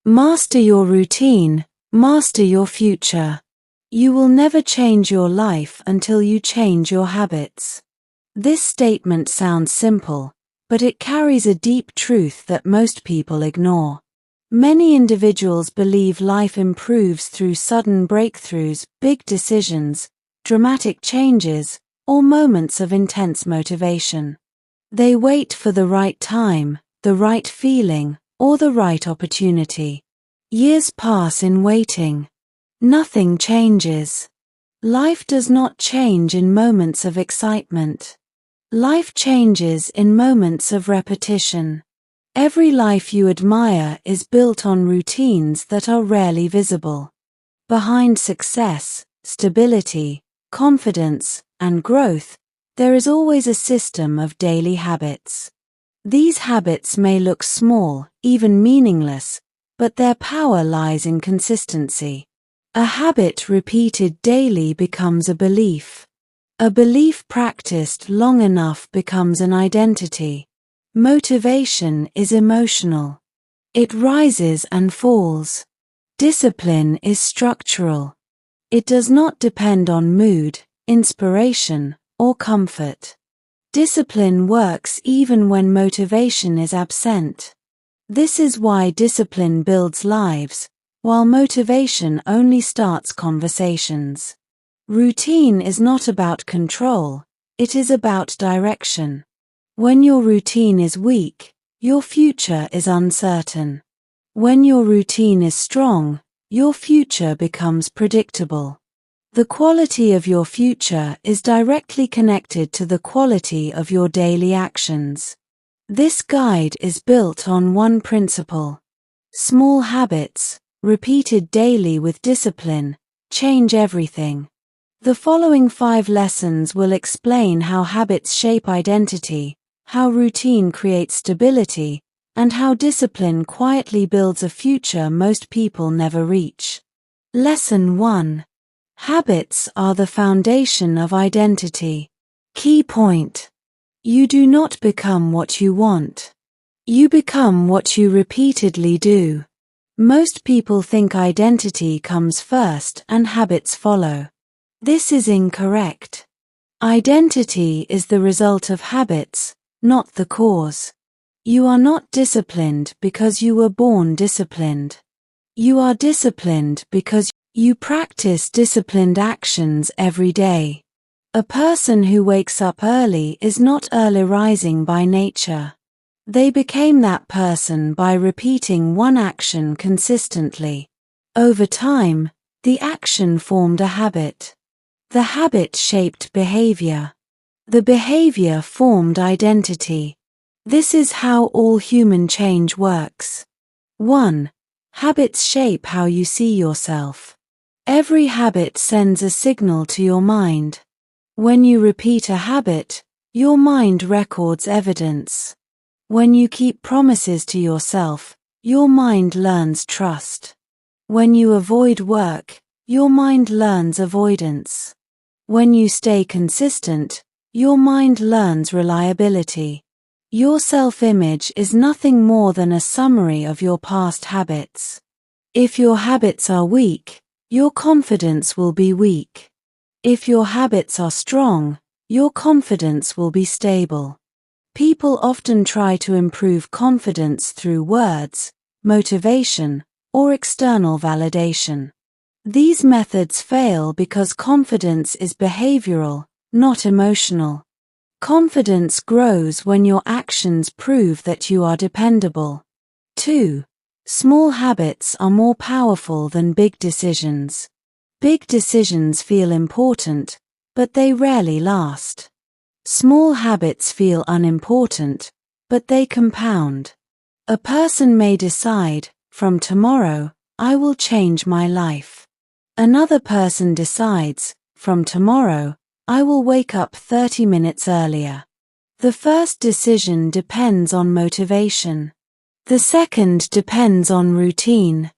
Master your routine, master your future. You will never change your life until you change your habits. This statement sounds simple, but it carries a deep truth that most people ignore. Many individuals believe life improves through sudden breakthroughs, big decisions, dramatic changes, or moments of intense motivation. They wait for the right time, the right feeling, or the right opportunity. Years pass in waiting. Nothing changes. Life does not change in moments of excitement. Life changes in moments of repetition. Every life you admire is built on routines that are rarely visible. Behind success, stability, confidence, and growth, there is always a system of daily habits. These habits may look small, even meaningless, but their power lies in consistency. A habit repeated daily becomes a belief. A belief practiced long enough becomes an identity. Motivation is emotional. It rises and falls. Discipline is structural. It does not depend on mood, inspiration, or comfort. Discipline works even when motivation is absent. This is why discipline builds lives, while motivation only starts conversations. Routine is not about control, it is about direction. When your routine is weak, your future is uncertain. When your routine is strong, your future becomes predictable. The quality of your future is directly connected to the quality of your daily actions. This guide is built on one principle. Small habits, repeated daily with discipline, change everything. The following 5 lessons will explain how habits shape identity, how routine creates stability, and how discipline quietly builds a future most people never reach. Lesson 1. Habits are the foundation of identity. Key point. You do not become what you want. You become what you repeatedly do. Most people think identity comes first and habits follow. This is incorrect. Identity is the result of habits, not the cause. You are not disciplined because you were born disciplined. You are disciplined because you practice disciplined actions every day. A person who wakes up early is not early rising by nature. They became that person by repeating one action consistently. Over time, the action formed a habit. The habit shaped behavior. The behavior formed identity. This is how all human change works. 1. Habits shape how you see yourself. Every habit sends a signal to your mind. When you repeat a habit, your mind records evidence. When you keep promises to yourself, your mind learns trust. When you avoid work, your mind learns avoidance. When you stay consistent, your mind learns reliability. Your self-image is nothing more than a summary of your past habits. If your habits are weak, your confidence will be weak. If your habits are strong, your confidence will be stable. People often try to improve confidence through words, motivation, or external validation. These methods fail because confidence is behavioral, not emotional. Confidence grows when your actions prove that you are dependable. 2. Small habits are more powerful than big decisions. Big decisions feel important, but they rarely last. Small habits feel unimportant, but they compound. A person may decide, from tomorrow, I will change my life. Another person decides, from tomorrow, I will wake up 30 minutes earlier. The first decision depends on motivation. The second depends on routine.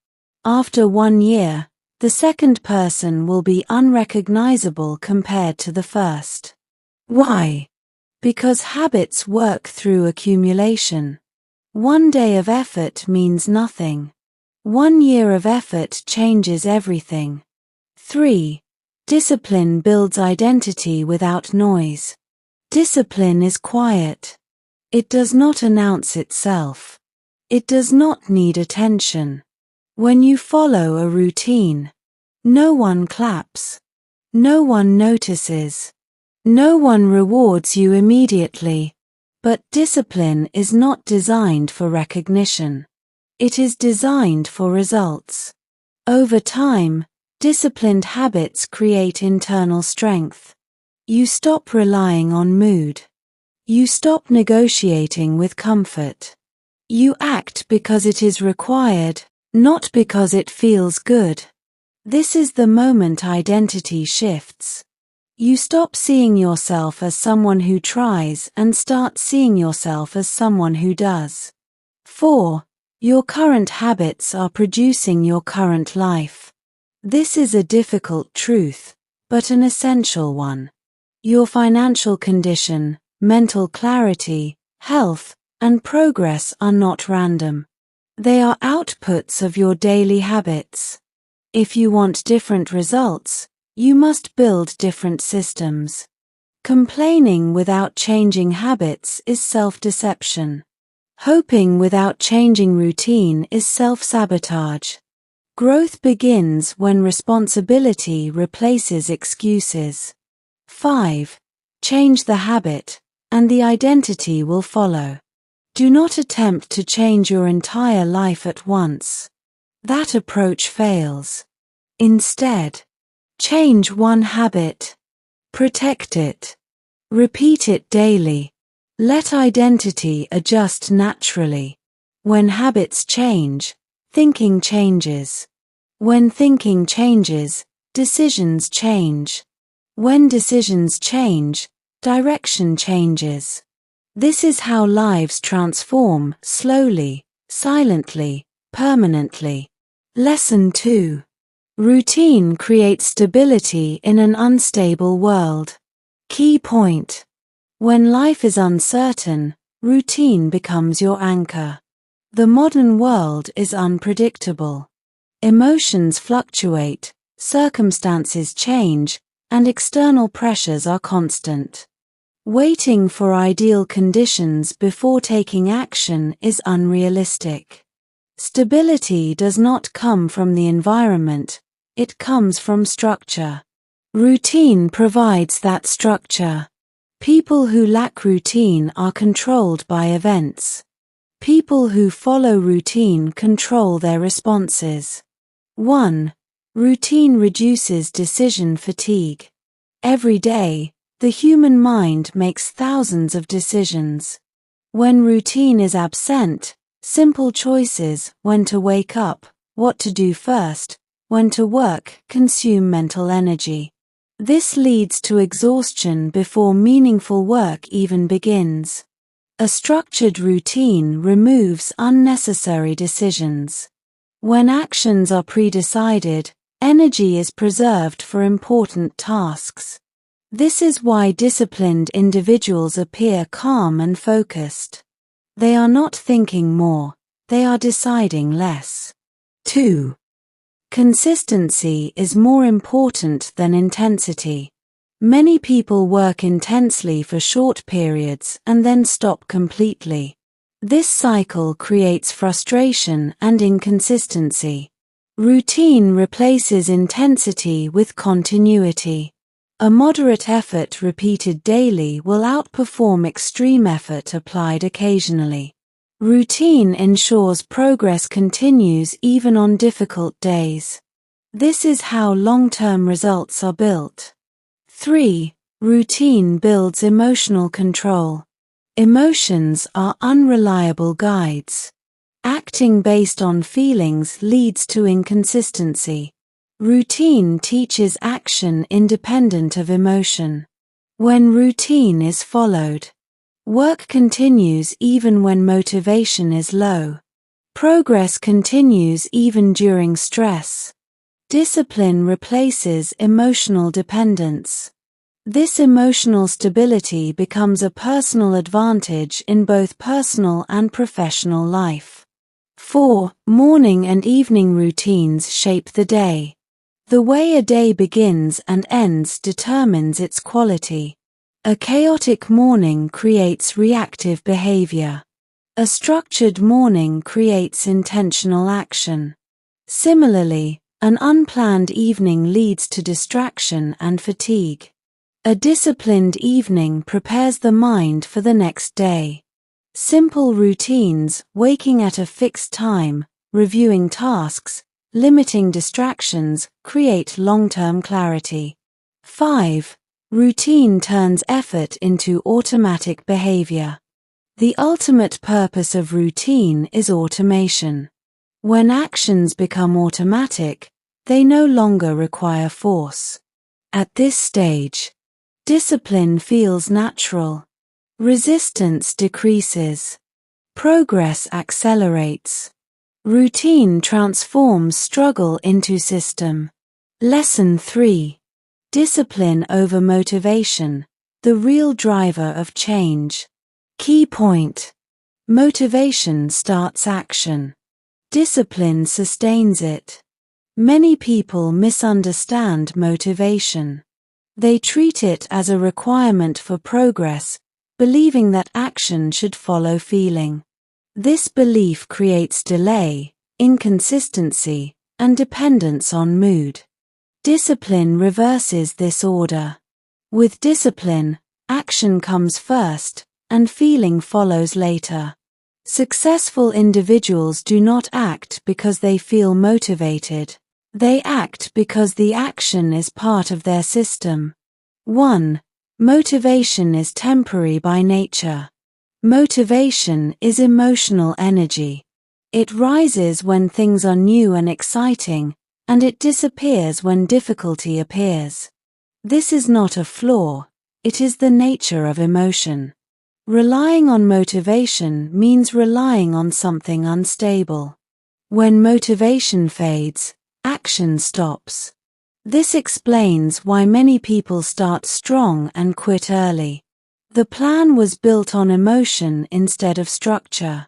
After 1 year, the second person will be unrecognizable compared to the first. Why? Because habits work through accumulation. 1 day of effort means nothing. 1 year of effort changes everything. 3. Discipline builds identity without noise. Discipline is quiet. It does not announce itself. It does not need attention. When you follow a routine, no one claps. No one notices. No one rewards you immediately. But discipline is not designed for recognition. It is designed for results. Over time, disciplined habits create internal strength. You stop relying on mood. You stop negotiating with comfort. You act because it is required, not because it feels good. This is the moment identity shifts. You stop seeing yourself as someone who tries and start seeing yourself as someone who does. 4. Your current habits are producing your current life. This is a difficult truth, but an essential one. Your financial condition, mental clarity, health, and progress are not random. They are outputs of your daily habits. If you want different results, you must build different systems. Complaining without changing habits is self-deception. Hoping without changing routine is self-sabotage. Growth begins when responsibility replaces excuses. 5. Change the habit, and the identity will follow. Do not attempt to change your entire life at once. That approach fails. Instead, change one habit. Protect it. Repeat it daily. Let identity adjust naturally. When habits change, thinking changes. When thinking changes, decisions change. When decisions change, direction changes. This is how lives transform, slowly, silently, permanently. Lesson 2. Routine creates stability in an unstable world. Key point. When life is uncertain, routine becomes your anchor. The modern world is unpredictable. Emotions fluctuate, circumstances change, and external pressures are constant. Waiting for ideal conditions before taking action is unrealistic. Stability does not come from the environment, it comes from structure. Routine provides that structure. People who lack routine are controlled by events. People who follow routine control their responses. 1. Routine reduces decision fatigue. Every day, the human mind makes thousands of decisions. When routine is absent, simple choices, when to wake up, what to do first, when to work, consume mental energy. This leads to exhaustion before meaningful work even begins. A structured routine removes unnecessary decisions. When actions are pre-decided, energy is preserved for important tasks. This is why disciplined individuals appear calm and focused. They are not thinking more, they are deciding less. 2. Consistency is more important than intensity. Many people work intensely for short periods and then stop completely. This cycle creates frustration and inconsistency. Routine replaces intensity with continuity. A moderate effort repeated daily will outperform extreme effort applied occasionally. Routine ensures progress continues even on difficult days. This is how long-term results are built. 3. Routine builds emotional control. Emotions are unreliable guides. Acting based on feelings leads to inconsistency. Routine teaches action independent of emotion. When routine is followed, work continues even when motivation is low. Progress continues even during stress. Discipline replaces emotional dependence. This emotional stability becomes a personal advantage in both personal and professional life. 4. Morning and evening routines shape the day. The way a day begins and ends determines its quality. A chaotic morning creates reactive behavior. A structured morning creates intentional action. Similarly, an unplanned evening leads to distraction and fatigue. A disciplined evening prepares the mind for the next day. Simple routines, waking at a fixed time, reviewing tasks, limiting distractions, create long-term clarity. 5. Routine turns effort into automatic behavior. The ultimate purpose of routine is automation. When actions become automatic, they no longer require force. At this stage, discipline feels natural. Resistance decreases. Progress accelerates. Routine transforms struggle into system. Lesson 3. Discipline over motivation, the real driver of change. Key point. Motivation starts action. Discipline sustains it. Many people misunderstand motivation. They treat it as a requirement for progress, believing that action should follow feeling. This belief creates delay, inconsistency, and dependence on mood. Discipline reverses this order. With discipline, action comes first, and feeling follows later. Successful individuals do not act because they feel motivated. They act because the action is part of their system. 1. Motivation is temporary by nature. Motivation is emotional energy. It rises when things are new and exciting, and it disappears when difficulty appears. This is not a flaw, it is the nature of emotion. Relying on motivation means relying on something unstable. When motivation fades, action stops. This explains why many people start strong and quit early. The plan was built on emotion instead of structure.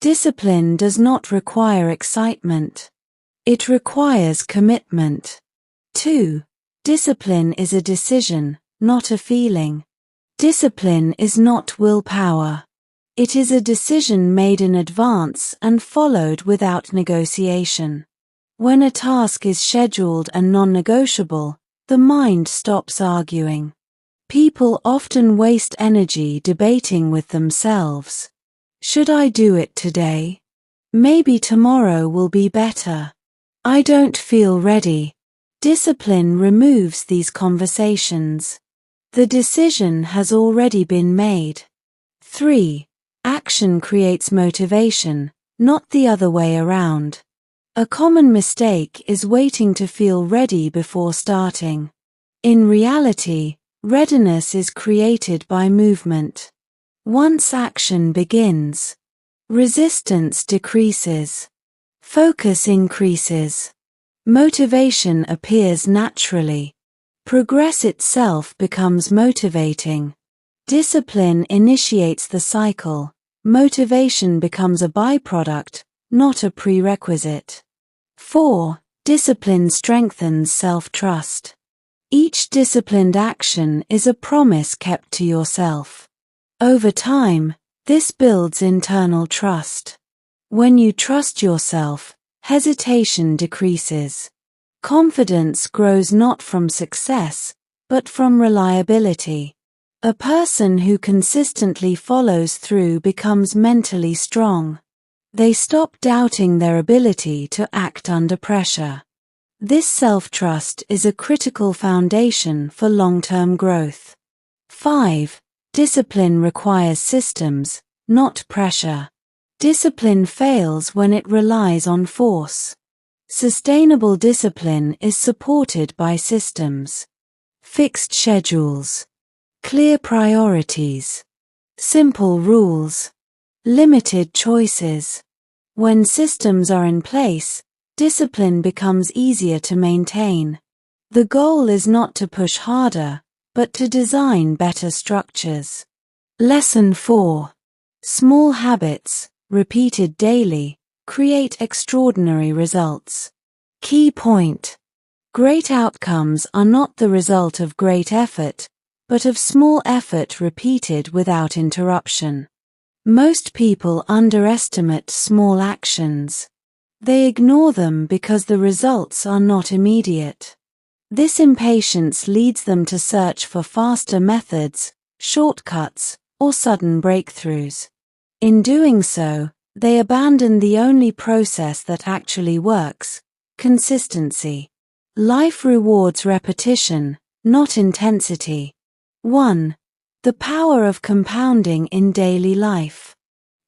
Discipline does not require excitement. It requires commitment. 2. Discipline is a decision, not a feeling. Discipline is not willpower. It is a decision made in advance and followed without negotiation. When a task is scheduled and non-negotiable, the mind stops arguing. People often waste energy debating with themselves. Should I do it today? Maybe tomorrow will be better. I don't feel ready. Discipline removes these conversations. The decision has already been made. 3. Action creates motivation, not the other way around. A common mistake is waiting to feel ready before starting. In reality, readiness is created by movement. Once action begins, resistance decreases. Focus increases. Motivation appears naturally. Progress itself becomes motivating. Discipline initiates the cycle. Motivation becomes a byproduct, not a prerequisite. 4. Discipline strengthens self-trust. Each disciplined action is a promise kept to yourself. Over time, this builds internal trust. When you trust yourself, hesitation decreases. Confidence grows not from success, but from reliability. A person who consistently follows through becomes mentally strong. They stop doubting their ability to act under pressure. This self-trust is a critical foundation for long-term growth. 5. Discipline requires systems, not pressure. Discipline fails when it relies on force. Sustainable discipline is supported by systems. Fixed schedules. Clear priorities. Simple rules. Limited choices. When systems are in place, discipline becomes easier to maintain. The goal is not to push harder, but to design better structures. Lesson 4. Small habits, repeated daily, create extraordinary results. Key point: great outcomes are not the result of great effort, but of small effort repeated without interruption. Most people underestimate small actions. They ignore them because the results are not immediate. This impatience leads them to search for faster methods, shortcuts, or sudden breakthroughs. In doing so, they abandon the only process that actually works: consistency. Life rewards repetition, not intensity. 1. The power of compounding in daily life.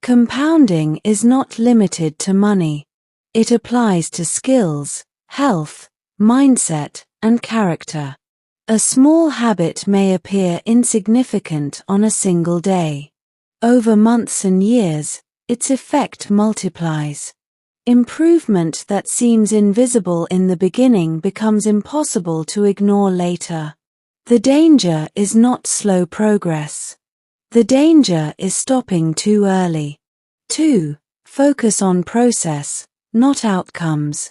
Compounding is not limited to money. It applies to skills, health, mindset, and character. A small habit may appear insignificant on a single day. Over months and years, its effect multiplies. Improvement that seems invisible in the beginning becomes impossible to ignore later. The danger is not slow progress. The danger is stopping too early. 2. Focus on process, not outcomes.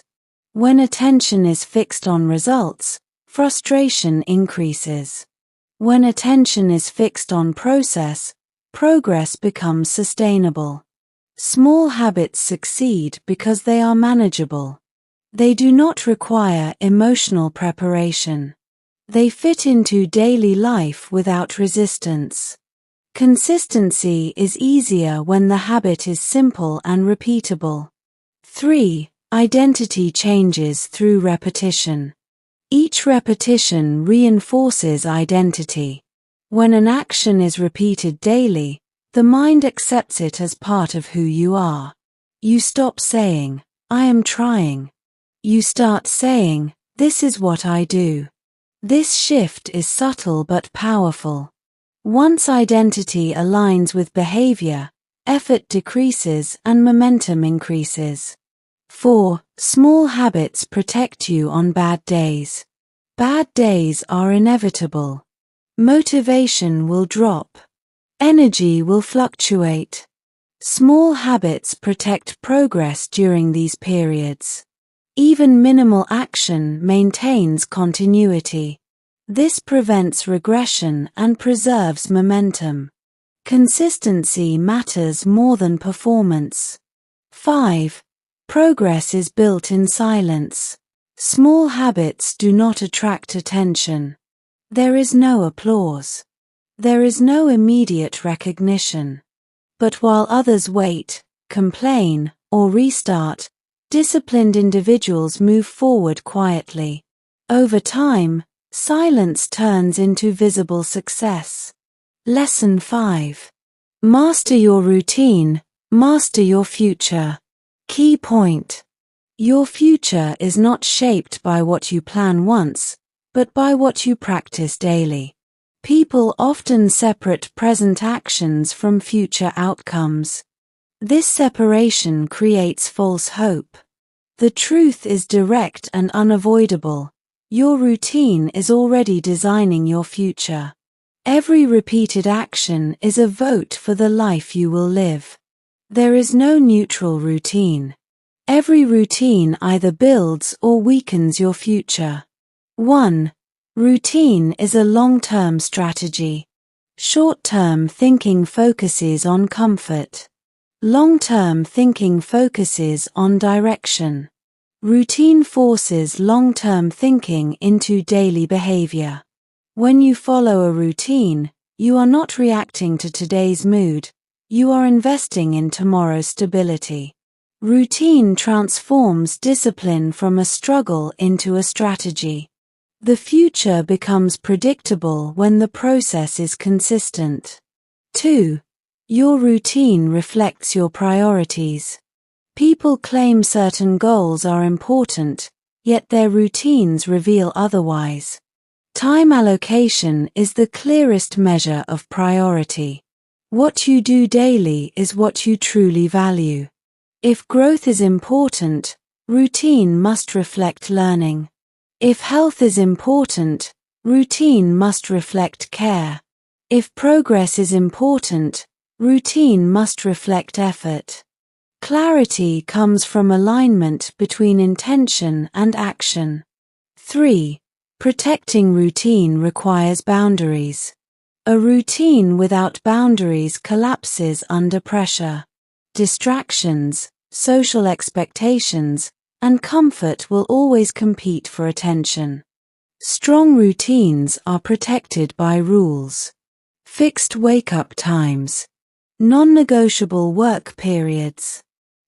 When attention is fixed on results, frustration increases. When attention is fixed on process, progress becomes sustainable. Small habits succeed because they are manageable. They do not require emotional preparation. They fit into daily life without resistance. Consistency is easier when the habit is simple and repeatable. 3. Identity changes through repetition. Each repetition reinforces identity. When an action is repeated daily, the mind accepts it as part of who you are. You stop saying, "I am trying." You start saying, "This is what I do." This shift is subtle but powerful. Once identity aligns with behavior, effort decreases and momentum increases. 4. Small habits protect you on bad days. Bad days are inevitable. Motivation will drop. Energy will fluctuate. Small habits protect progress during these periods. Even minimal action maintains continuity. This prevents regression and preserves momentum. Consistency matters more than performance. 5. Progress is built in silence. Small habits do not attract attention. There is no applause. There is no immediate recognition. But while others wait, complain, or restart, disciplined individuals move forward quietly. Over time, silence turns into visible success. Lesson 5. Master your routine, master your future. Key point: your future is not shaped by what you plan once, but by what you practice daily. People often separate present actions from future outcomes. This separation creates false hope. The truth is direct and unavoidable. Your routine is already designing your future. Every repeated action is a vote for the life you will live. There is no neutral routine. Every routine either builds or weakens your future. 1. Routine is a long-term strategy. Short-term thinking focuses on comfort. Long-term thinking focuses on direction. Routine forces long-term thinking into daily behavior. When you follow a routine, you are not reacting to today's mood, you are investing in tomorrow's stability. Routine transforms discipline from a struggle into a strategy. The future becomes predictable when the process is consistent. 2. Your routine reflects your priorities. People claim certain goals are important, yet their routines reveal otherwise. Time allocation is the clearest measure of priority. What you do daily is what you truly value. If growth is important, routine must reflect learning. If health is important, routine must reflect care. If progress is important, routine must reflect effort. Clarity comes from alignment between intention and action. 3. Protecting routine requires boundaries. A routine without boundaries collapses under pressure. Distractions, social expectations, and comfort will always compete for attention. Strong routines are protected by rules. Fixed wake-up times. Non-negotiable work periods.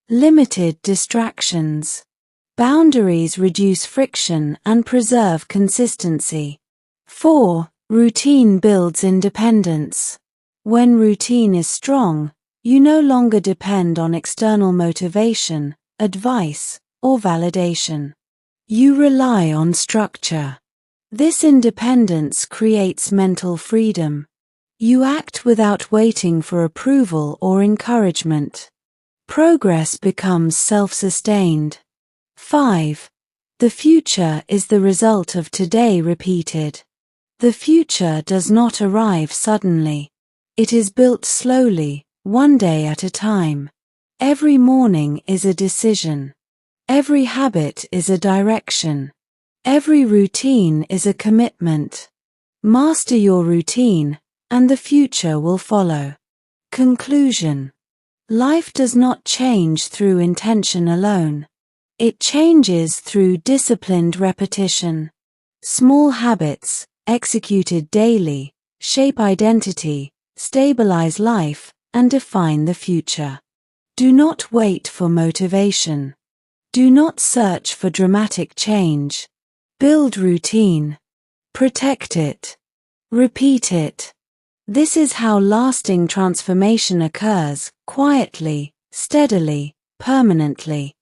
Limited distractions. Boundaries reduce friction and preserve consistency. 4. Routine builds independence. When routine is strong, you no longer depend on external motivation, advice, or validation. You rely on structure. This independence creates mental freedom. You act without waiting for approval or encouragement. Progress becomes self-sustained. 5. The future is the result of today repeated. The future does not arrive suddenly. It is built slowly, one day at a time. Every morning is a decision. Every habit is a direction. Every routine is a commitment. Master your routine, and the future will follow. Conclusion. Life does not change through intention alone. It changes through disciplined repetition. Small habits, executed daily, shape identity, stabilize life, and define the future. Do not wait for motivation. Do not search for dramatic change. Build routine. Protect it. Repeat it. This is how lasting transformation occurs, quietly, steadily, permanently.